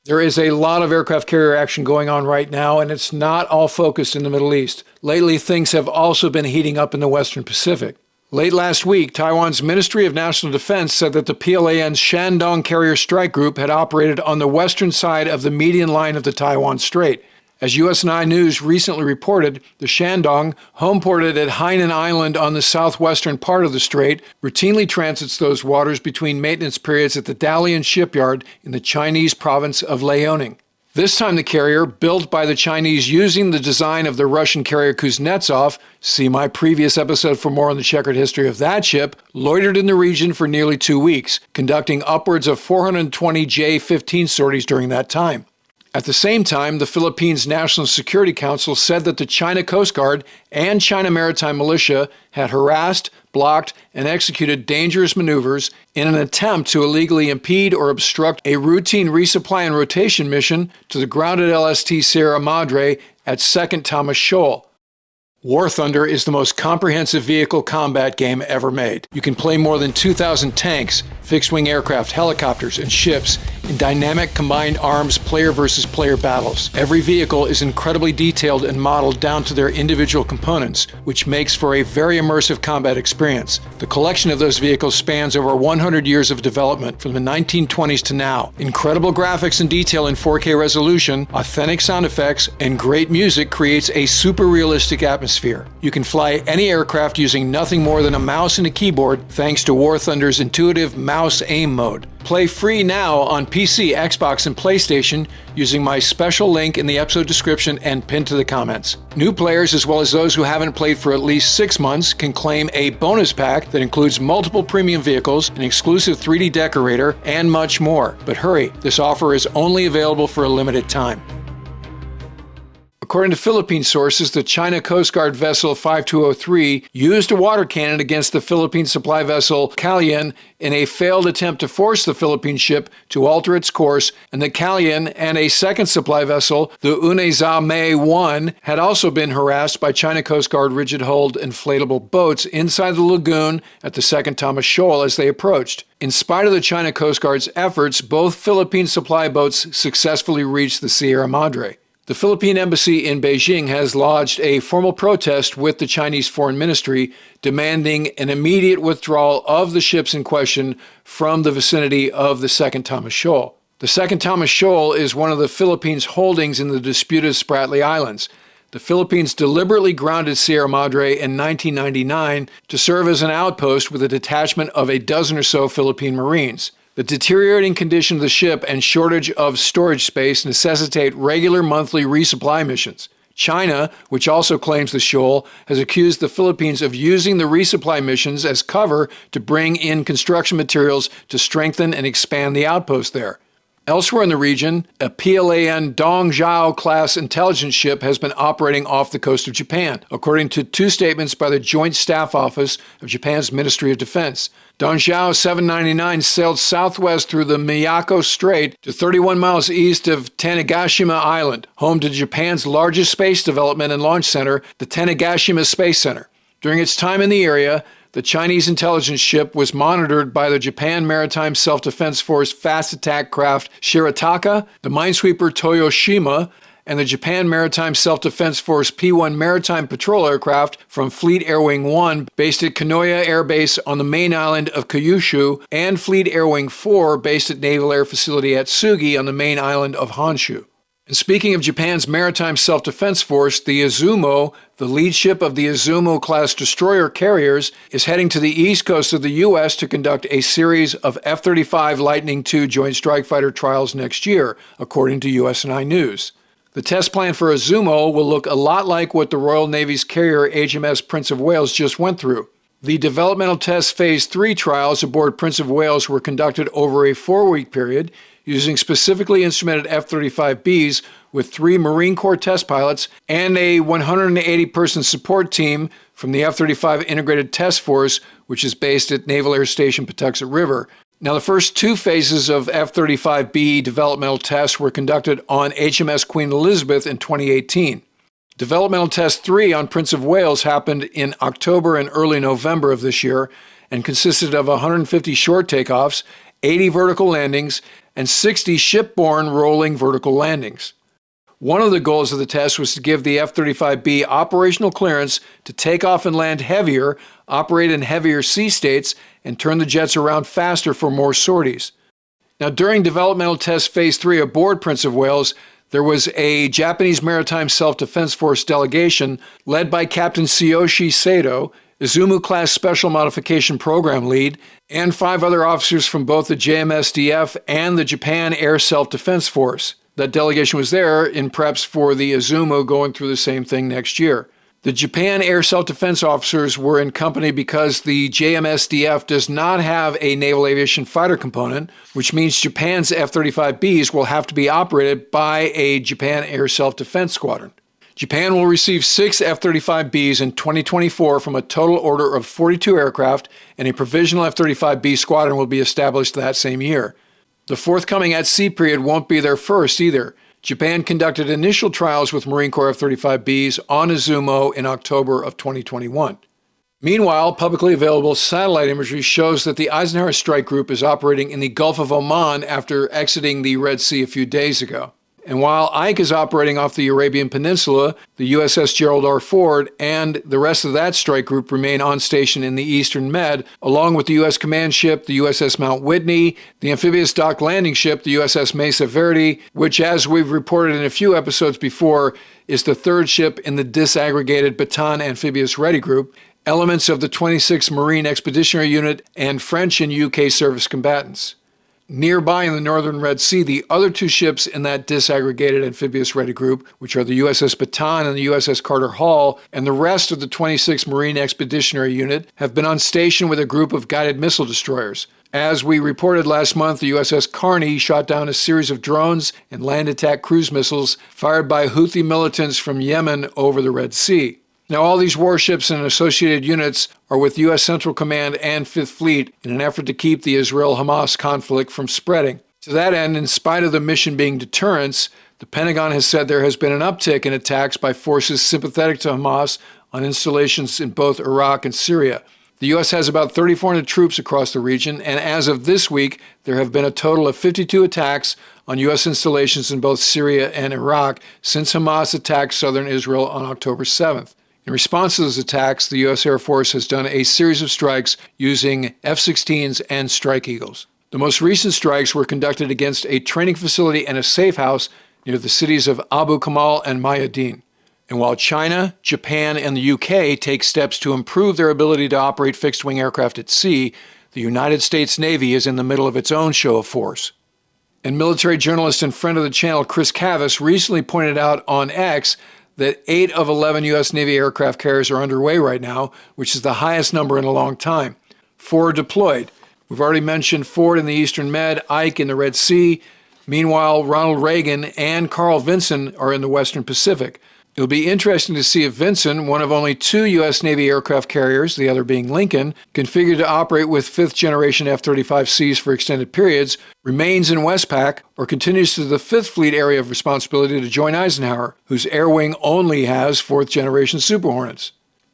There is a lot of aircraft carrier action going on right now, and it's not all focused in the Middle East. Lately, things have also been heating up in the Western Pacific. Late last week, Taiwan's Ministry of National Defense said that the PLAN's Shandong Carrier Strike Group had operated on the western side of the median line of the Taiwan Strait. As USNI News recently reported, the Shandong, homeported at Hainan Island on the southwestern part of the strait, routinely transits those waters between maintenance periods at the Dalian shipyard in the Chinese province of Liaoning. This time the carrier, built by the Chinese using the design of the Russian carrier Kuznetsov, see my previous episode for more on the checkered history of that ship, loitered in the region for nearly 2 weeks, conducting upwards of 420 J-15 sorties during that time. At the same time, the Philippines National Security Council said that the China Coast Guard and China Maritime Militia had harassed, blocked, and executed dangerous maneuvers in an attempt to illegally impede or obstruct a routine resupply and rotation mission to the grounded LST Sierra Madre at 2nd Thomas Shoal. War Thunder is the most comprehensive vehicle combat game ever made. You can play more than 2,000 tanks, fixed-wing aircraft, helicopters, and ships in dynamic combined arms player versus player battles. Every vehicle is incredibly detailed and modeled down to their individual components, which makes for a very immersive combat experience. The collection of those vehicles spans over 100 years of development from the 1920s to now. Incredible graphics and detail in 4K resolution, authentic sound effects, and great music creates a super realistic atmosphere. You can fly any aircraft using nothing more than a mouse and a keyboard thanks to War Thunder's intuitive mouse aim mode. Play free now on PC, Xbox, and PlayStation using my special link in the episode description and pinned to the comments. New players, as well as those who haven't played for at least 6 months, can claim a bonus pack that includes multiple premium vehicles, an exclusive 3D decorator, and much more. But hurry, this offer is only available for a limited time. According to Philippine sources, the China Coast Guard vessel 5203 used a water cannon against the Philippine supply vessel Calian in a failed attempt to force the Philippine ship to alter its course, and the Calian and a second supply vessel, the Unezame 1, had also been harassed by China Coast Guard rigid-hulled inflatable boats inside the lagoon at the 2nd Thomas Shoal as they approached. In spite of the China Coast Guard's efforts, both Philippine supply boats successfully reached the Sierra Madre. The Philippine Embassy in Beijing has lodged a formal protest with the Chinese Foreign Ministry demanding an immediate withdrawal of the ships in question from the vicinity of the 2nd Thomas Shoal. The 2nd Thomas Shoal is one of the Philippines' holdings in the disputed Spratly Islands. The Philippines deliberately grounded Sierra Madre in 1999 to serve as an outpost with a detachment of a dozen or so Philippine Marines. The deteriorating condition of the ship and shortage of storage space necessitate regular monthly resupply missions. China, which also claims the shoal, has accused the Philippines of using the resupply missions as cover to bring in construction materials to strengthen and expand the outpost there. Elsewhere in the region, a PLAN Dongzhao-class intelligence ship has been operating off the coast of Japan, according to 2 statements by the Joint Staff Office of Japan's Ministry of Defense. Dongzhao 799 sailed southwest through the Miyako Strait to 31 miles east of Tanegashima Island, home to Japan's largest space development and launch center, the Tanegashima Space Center. During its time in the area, the Chinese intelligence ship was monitored by the Japan Maritime Self-Defense Force fast attack craft Shirataka, the minesweeper Toyoshima, and the Japan Maritime Self-Defense Force P-1 Maritime Patrol aircraft from Fleet Air Wing 1 based at Kanoya Air Base on the main island of Kyushu, and Fleet Air Wing 4 based at Naval Air Facility Atsugi on the main island of Honshu. And speaking of Japan's Maritime Self-Defense Force, the Izumo, the lead ship of the Izumo-class destroyer carriers, is heading to the east coast of the U.S. to conduct a series of F-35 Lightning II Joint Strike Fighter trials next year, according to USNI News. The test plan for Izumo will look a lot like what the Royal Navy's carrier HMS Prince of Wales just went through. The developmental test Phase 3 trials aboard Prince of Wales were conducted over a 4-week period using specifically instrumented F-35Bs with 3 Marine Corps test pilots and a 180-person support team from the F-35 Integrated Test Force, which is based at Naval Air Station Patuxent River. Now, the first 2 phases of F-35B developmental tests were conducted on HMS Queen Elizabeth in 2018. Developmental Test 3 on Prince of Wales happened in October and early November of this year and consisted of 150 short takeoffs, 80 vertical landings, and 60 shipborne rolling vertical landings. One of the goals of the test was to give the F-35B operational clearance to take off and land heavier, operate in heavier sea states, and turn the jets around faster for more sorties. Now, during developmental test phase 3 aboard Prince of Wales, there was a Japanese Maritime Self-Defense Force delegation led by Captain Tsuyoshi Sato, Izumo-class Special Modification Program lead, and 5 other officers from both the JMSDF and the Japan Air Self-Defense Force. That delegation was there in preps for the Izumo going through the same thing next year. The Japan Air Self-Defense officers were in company because the JMSDF does not have a naval aviation fighter component, which means Japan's F-35Bs will have to be operated by a Japan Air Self-Defense squadron. Japan will receive 6 F-35Bs in 2024 from a total order of 42 aircraft, and a provisional F-35B squadron will be established that same year. The forthcoming at-sea period won't be their first either. Japan conducted initial trials with Marine Corps F-35Bs on Izumo in October of 2021. Meanwhile, publicly available satellite imagery shows that the Eisenhower Strike Group is operating in the Gulf of Oman after exiting the Red Sea a few days ago. And while Ike is operating off the Arabian Peninsula, the USS Gerald R. Ford and the rest of that strike group remain on station in the Eastern Med, along with the U.S. command ship, the USS Mount Whitney, the amphibious dock landing ship, the USS Mesa Verde, which, as we've reported in a few episodes before, is the 3rd ship in the disaggregated Bataan Amphibious Ready Group, elements of the 26th Marine Expeditionary Unit, and French and UK service combatants. Nearby in the northern Red Sea, the other 2 ships in that disaggregated amphibious ready group, which are the USS Bataan and the USS Carter Hall, and the rest of the 26th Marine Expeditionary Unit, have been on station with a group of guided missile destroyers. As we reported last month, the USS Carney shot down a series of drones and land attack cruise missiles fired by Houthi militants from Yemen over the Red Sea. Now, all these warships and associated units are with U.S. Central Command and 5th Fleet in an effort to keep the Israel-Hamas conflict from spreading. To that end, in spite of the mission being deterrence, the Pentagon has said there has been an uptick in attacks by forces sympathetic to Hamas on installations in both Iraq and Syria. The U.S. has about 3,400 troops across the region, and as of this week, there have been a total of 52 attacks on U.S. installations in both Syria and Iraq since Hamas attacked southern Israel on October 7th. In response to those attacks, the U.S. Air Force has done a series of strikes using F-16s and Strike Eagles. The most recent strikes were conducted against a training facility and a safe house near the cities of Abu Kamal and Mayadeen. And while China, Japan, and the UK take steps to improve their ability to operate fixed-wing aircraft at sea, the United States Navy is in the middle of its own show of force. And military journalist and friend of the channel Chris Cavas recently pointed out on X that 8 of 11 U.S. Navy aircraft carriers are underway right now, which is the highest number in a long time. 4 are deployed. We've already mentioned Ford in the Eastern Med, Ike in the Red Sea. Meanwhile, Ronald Reagan and Carl Vinson are in the Western Pacific. It'll be interesting to see if Vinson, one of only 2 U.S. Navy aircraft carriers, the other being Lincoln, configured to operate with 5th-generation F-35Cs for extended periods, remains in Westpac, or continues to the 5th Fleet area of responsibility to join Eisenhower, whose air wing only has 4th-generation Super Hornets.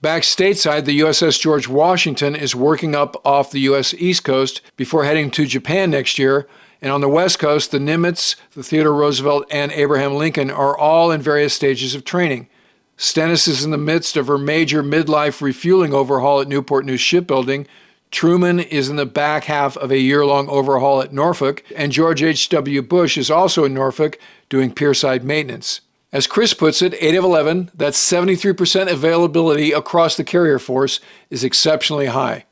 Back stateside, the USS George Washington is working up off the U.S. East Coast before heading to Japan next year, and on the West Coast, the Nimitz, the Theodore Roosevelt, and Abraham Lincoln are all in various stages of training. Stennis is in the midst of her major midlife refueling overhaul at Newport News Shipbuilding. Truman is in the back half of a year-long overhaul at Norfolk, and George H.W. Bush is also in Norfolk doing pierside maintenance. As Chris puts it, 8 of 11, that's 73% availability across the carrier force, is exceptionally high.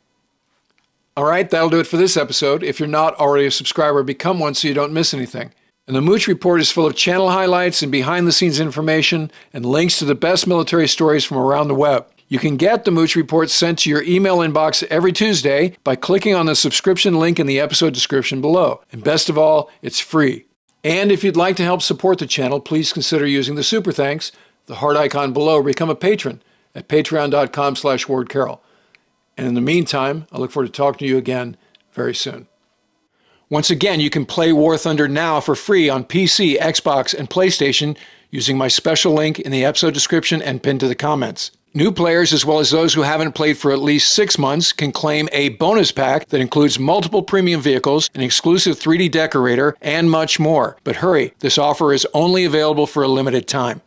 All right, that'll do it for this episode. If you're not already a subscriber, become one so you don't miss anything. And the Mooch Report is full of channel highlights and behind-the-scenes information and links to the best military stories from around the web. You can get the Mooch Report sent to your email inbox every Tuesday by clicking on the subscription link in the episode description below. And best of all, it's free. And if you'd like to help support the channel, please consider using the super thanks, the heart icon below, or become a patron at patreon.com/WardCarroll. And in the meantime, I look forward to talking to you again very soon. Once again, you can play War Thunder now for free on PC, Xbox, and PlayStation using my special link in the episode description and pinned to the comments. New players, as well as those who haven't played for at least 6 months, can claim a bonus pack that includes multiple premium vehicles, an exclusive 3D decorator, and much more. But hurry, this offer is only available for a limited time.